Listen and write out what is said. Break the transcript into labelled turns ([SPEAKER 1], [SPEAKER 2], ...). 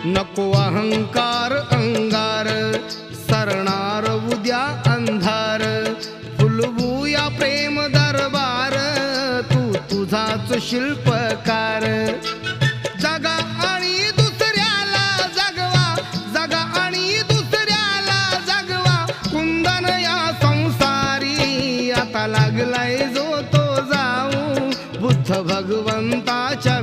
[SPEAKER 1] नको अहंकार अंगार, सरणार उद्या अंधार. फुलवूया प्रेम दरबार, तू तुझाच शिल्पकार. जगा आणि दुसऱ्याला जगवा, जगा आणि दुसऱ्याला जगवा. कुंदन या संसारी आता लागलाय जो तो जाऊ, बुद्ध भगवंताच्या